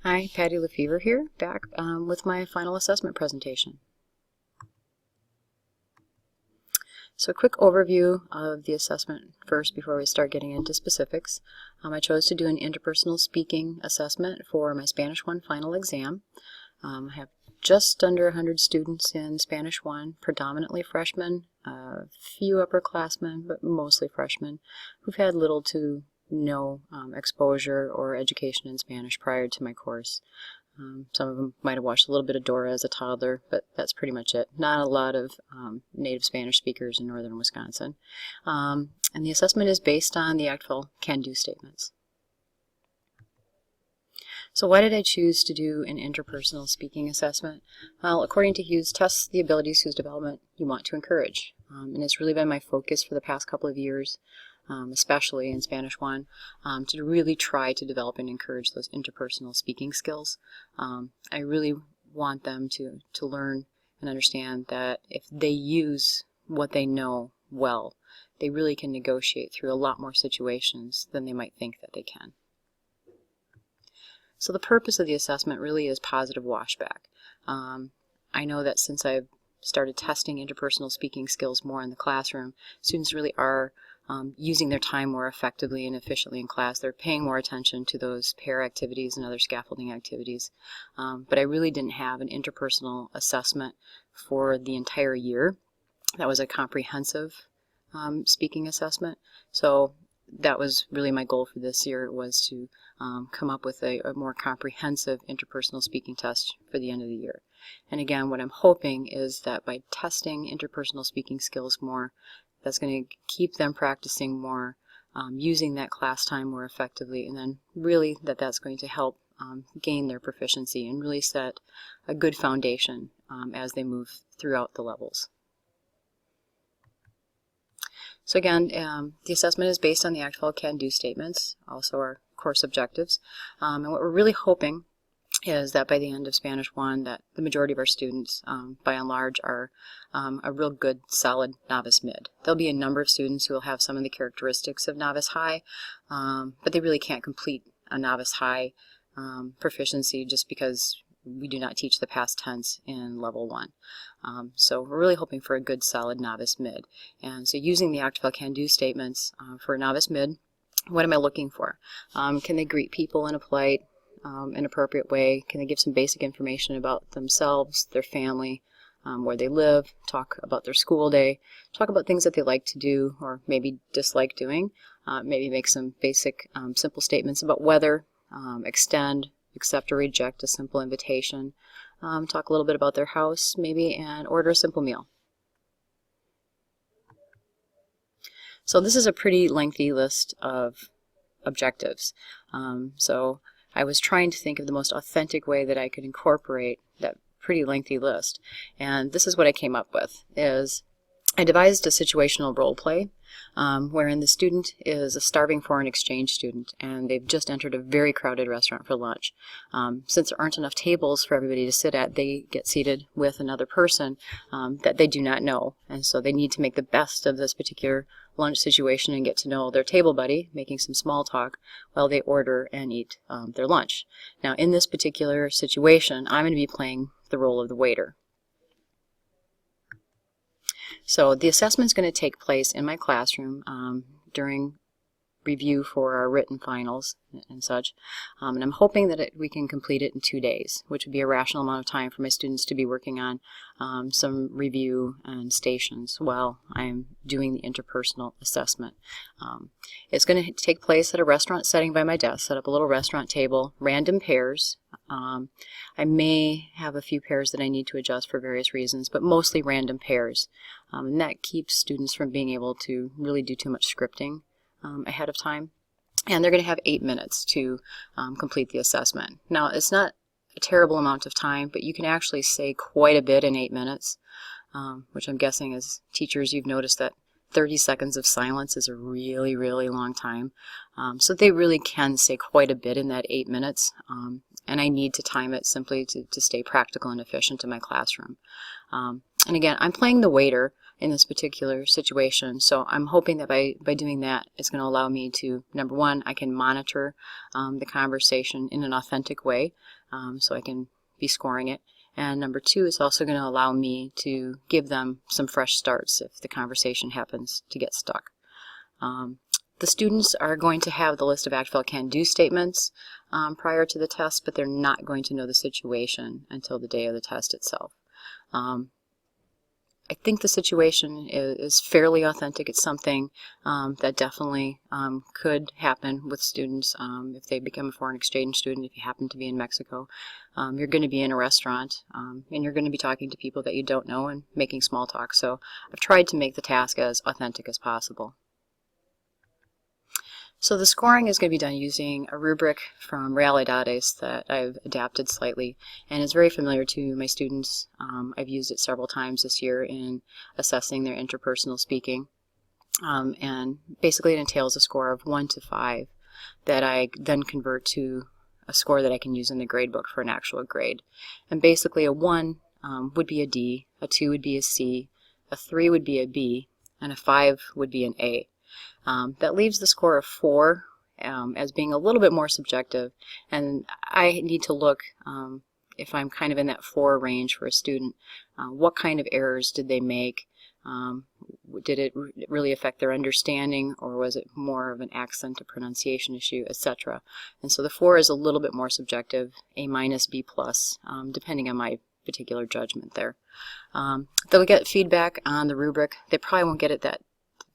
Hi, Patty LaFevre here, back with my final assessment presentation. So a quick overview of the assessment first before we start getting into specifics. I chose to do an interpersonal speaking assessment for my Spanish 1 final exam. I have just under 100 students in Spanish 1, predominantly freshmen, a few upperclassmen, but mostly freshmen, who've had little to no exposure or education in Spanish prior to my course. Some of them might have watched a little bit of Dora as a toddler, but that's pretty much it. Not a lot of native Spanish speakers in northern Wisconsin. And the assessment is based on the ACTFL can-do statements. So why did I choose to do an interpersonal speaking assessment? Well, according to Hughes, tests the abilities whose development you want to encourage. And it's really been my focus for the past couple of years, especially in Spanish 1, to really try to develop and encourage those interpersonal speaking skills. I really want them to learn and understand that if they use what they know well, they really can negotiate through a lot more situations than they might think that they can. So the purpose of the assessment really is positive washback. I know that since I've started testing interpersonal speaking skills more in the classroom, students really are using their time more effectively and efficiently in class. They're paying more attention to those pair activities and other scaffolding activities. But I really didn't have an interpersonal assessment for the entire year. That was a comprehensive speaking assessment. So that was really my goal for this year, was to come up with a more comprehensive interpersonal speaking test for the end of the year. And again, what I'm hoping is that by testing interpersonal speaking skills more, that's going to keep them practicing more, using that class time more effectively, and then really that's going to help gain their proficiency and really set a good foundation as they move throughout the levels. So again, the assessment is based on the ACTFL can-do statements, also our course objectives. And what we're really hoping is that by the end of Spanish 1, that the majority of our students, by and large, are a real good, solid novice mid. There'll be a number of students who will have some of the characteristics of novice high, but they really can't complete a novice high proficiency just because we do not teach the past tense in level 1. So we're really hoping for a good, solid novice mid. And so using the ACTFL can-do statements for a novice mid, what am I looking for? Can they greet people in a polite and appropriate way? Can they give some basic information about themselves, their family, where they live, talk about their school day, talk about things that they like to do or maybe dislike doing, maybe make some basic simple statements about weather, extend, accept or reject a simple invitation, talk a little bit about their house maybe, and order a simple meal. So this is a pretty lengthy list of objectives. So I was trying to think of the most authentic way that I could incorporate that pretty lengthy list. And this is what I came up with, is I devised a situational role play wherein the student is a starving foreign exchange student and they've just entered a very crowded restaurant for lunch. Since there aren't enough tables for everybody to sit at, they get seated with another person that they do not know, and so they need to make the best of this particular lunch situation and get to know their table buddy, making some small talk while they order and eat their lunch. Now in this particular situation, I'm going to be playing the role of the waiter. So the assessment is going to take place in my classroom during review for our written finals and such. And I'm hoping that we can complete it in 2 days, which would be a rational amount of time for my students to be working on some review and stations while I'm doing the interpersonal assessment. It's going to take place at a restaurant setting by my desk, set up a little restaurant table, random pairs. I may have a few pairs that I need to adjust for various reasons, but mostly random pairs. And that keeps students from being able to really do too much scripting ahead of time. And they're going to have 8 minutes to complete the assessment. Now, it's not a terrible amount of time, but you can actually say quite a bit in 8 minutes, which I'm guessing as teachers you've noticed that 30 seconds of silence is a really, really long time. So they really can say quite a bit in that 8 minutes. And I need to time it simply to stay practical and efficient in my classroom. And again, I'm playing the waiter in this particular situation. So I'm hoping that by doing that, it's going to allow me to, number one, I can monitor the conversation in an authentic way, so I can be scoring it. And number two, it's also going to allow me to give them some fresh starts if the conversation happens to get stuck. The students are going to have the list of act, felt, can, do statements prior to the test, but they're not going to know the situation until the day of the test itself. I think the situation is fairly authentic. It's something that definitely could happen with students if they become a foreign exchange student. If you happen to be in Mexico, you're going to be in a restaurant and you're going to be talking to people that you don't know and making small talk. So I've tried to make the task as authentic as possible. So the scoring is going to be done using a rubric from Realidades that I've adapted slightly, and it's very familiar to my students. I've used it several times this year in assessing their interpersonal speaking, and basically it entails a score of 1 to 5 that I then convert to a score that I can use in the grade book for an actual grade. And basically a 1 would be a D, a 2 would be a C, a 3 would be a B, and a 5 would be an A. That leaves the score of 4 as being a little bit more subjective, and I need to look, if I'm kind of in that 4 range for a student, what kind of errors did they make? Did it really affect their understanding, or was it more of an accent or pronunciation issue, etc.? And so the 4 is a little bit more subjective, A minus, B plus, depending on my particular judgment there. They'll get feedback on the rubric. They probably won't get it that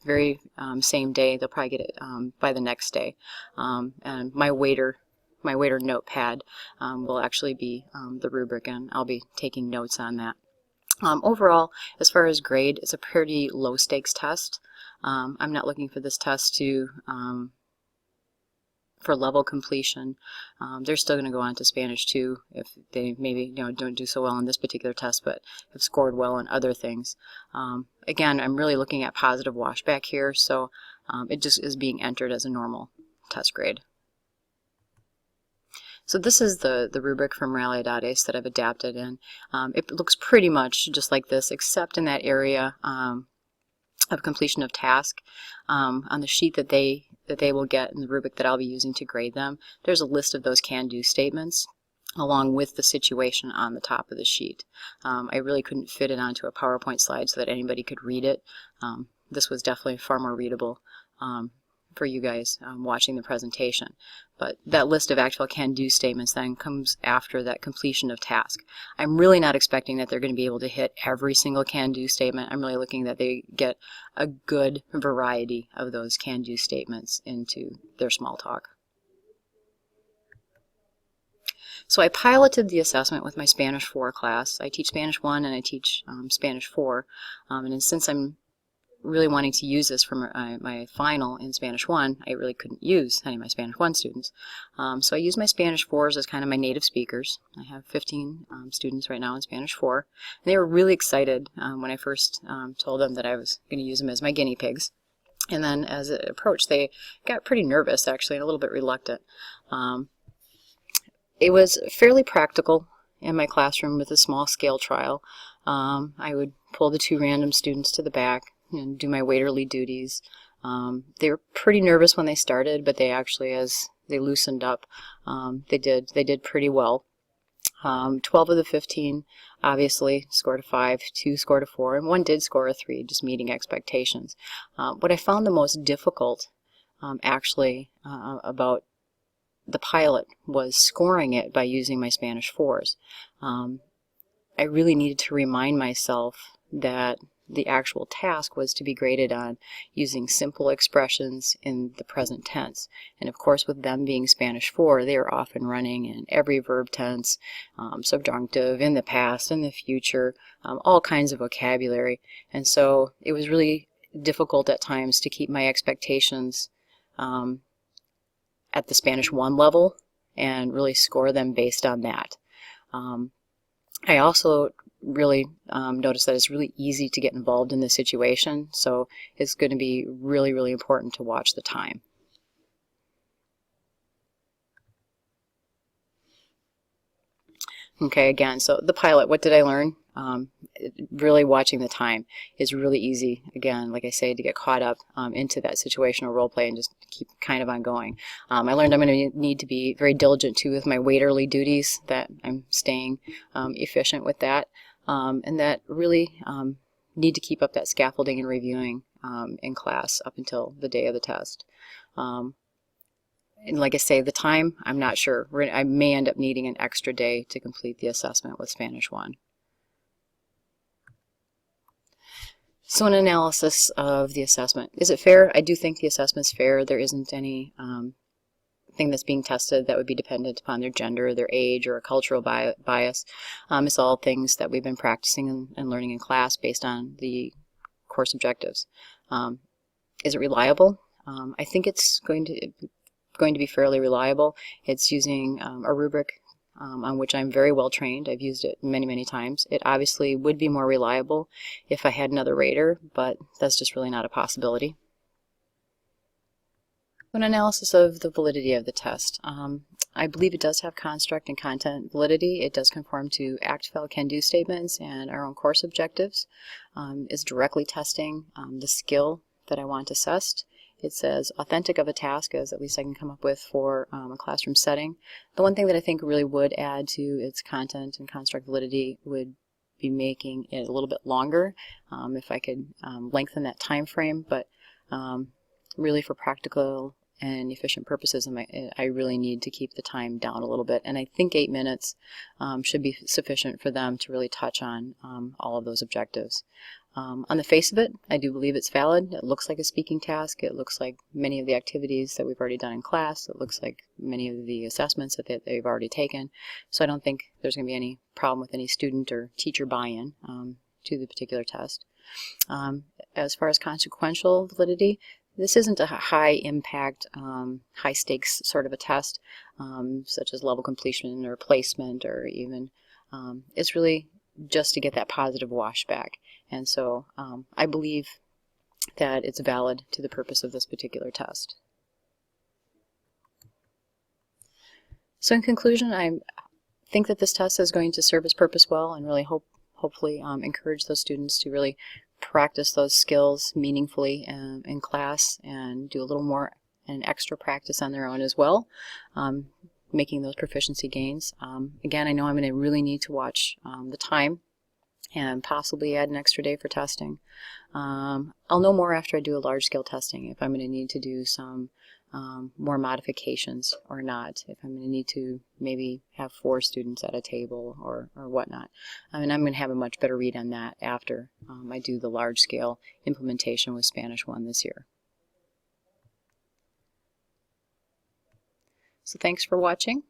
very same day. They'll probably get it by the next day. And my waiter notepad will actually be the rubric, and I'll be taking notes on that. Overall, as far as grade, it's a pretty low stakes test. I'm not looking for this test to for level completion. They're still going to go on to Spanish 2 if they maybe don't do so well on this particular test, but have scored well on other things. Again, I'm really looking at positive washback here, so it just is being entered as a normal test grade. So this is the rubric from Realidades that I've adapted, and it looks pretty much just like this, except in that area of completion of task. On the sheet that they will get in the rubric that I'll be using to grade them, there's a list of those can-do statements along with the situation on the top of the sheet. I really couldn't fit it onto a PowerPoint slide so that anybody could read it. This was definitely far more readable for you guys watching the presentation. But that list of actual can-do statements then comes after that completion of task. I'm really not expecting that they're going to be able to hit every single can-do statement. I'm really looking that they get a good variety of those can-do statements into their small talk. So I piloted the assessment with my Spanish 4 class. I teach Spanish 1 and I teach Spanish 4. And since I'm really wanting to use this for my final in Spanish 1, I really couldn't use any of my Spanish 1 students. So I use my Spanish 4s as kind of my native speakers. I have 15 students right now in Spanish 4. And they were really excited when I first told them that I was going to use them as my guinea pigs. And then as it approached, they got pretty nervous, actually, and a little bit reluctant. It was fairly practical in my classroom with a small scale trial. I would pull the 2 random students to the back and do my waiterly duties. They were pretty nervous when they started, but they actually, as they loosened up, they did pretty well. 12 of the 15 obviously scored a 5, 2 scored a 4, and 1 did score a 3, just meeting expectations. What I found the most difficult actually about the pilot was scoring it by using my Spanish 4s. I really needed to remind myself that the actual task was to be graded on using simple expressions in the present tense. And of course, with them being Spanish 4, they are often running in every verb tense, subjunctive, in the past, in the future, all kinds of vocabulary. And so it was really difficult at times to keep my expectations at the Spanish 1 level and really score them based on that. I also really noticed that it's really easy to get involved in this situation, so it's going to be really, really important to watch the time. Okay, again, so the pilot, what did I learn? Really watching the time is really easy, again, like I say, to get caught up into that situational role play and just keep kind of on going. I learned I'm going to need to be very diligent too with my waiterly duties, that I'm staying efficient with that, and that really need to keep up that scaffolding and reviewing in class up until the day of the test. And like I say, the time, I'm not sure. I may end up needing an extra day to complete the assessment with Spanish 1. So an analysis of the assessment. Is it fair? I do think the assessment's fair. There isn't any thing that's being tested that would be dependent upon their gender, their age, or a cultural bias. It's all things that we've been practicing and learning in class based on the course objectives. Is it reliable? I think it's going to be fairly reliable. It's using a rubric on which I'm very well trained. I've used it many, many times. It obviously would be more reliable if I had another rater, but that's just really not a possibility. An analysis of the validity of the test. I believe it does have construct and content validity. It does conform to act-fell can-do statements and our own course objectives. Is directly testing the skill that I want assessed. It's as authentic of a task as at least I can come up with for a classroom setting. The one thing that I think really would add to its content and construct validity would be making it a little bit longer, if I could lengthen that time frame, but really for practical and efficient purposes, I really need to keep the time down a little bit, and I think 8 minutes should be sufficient for them to really touch on all of those objectives. On the face of it, I do believe it's valid. It looks like a speaking task. It looks like many of the activities that we've already done in class. It looks like many of the assessments that they've already taken. So I don't think there's going to be any problem with any student or teacher buy-in to the particular test. As far as consequential validity, this isn't a high-impact, high-stakes sort of a test, such as level completion or placement, or even it's really just to get that positive wash back. And so I believe that it's valid to the purpose of this particular test. So in conclusion, I think that this test is going to serve its purpose well, and really hopefully encourage those students to really practice those skills meaningfully in class and do a little more and extra practice on their own as well, making those proficiency gains. Again, I know I'm going to really need to watch the time and possibly add an extra day for testing. I'll know more after I do a large-scale testing if I'm going to need to do some more modifications or not, if I'm going to need to maybe have 4 students at a table or whatnot. I mean, I'm going to have a much better read on that after I do the large-scale implementation with Spanish 1 this year. So thanks for watching,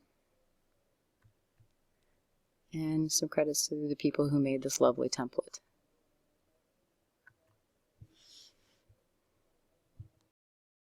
and some credits to the people who made this lovely template.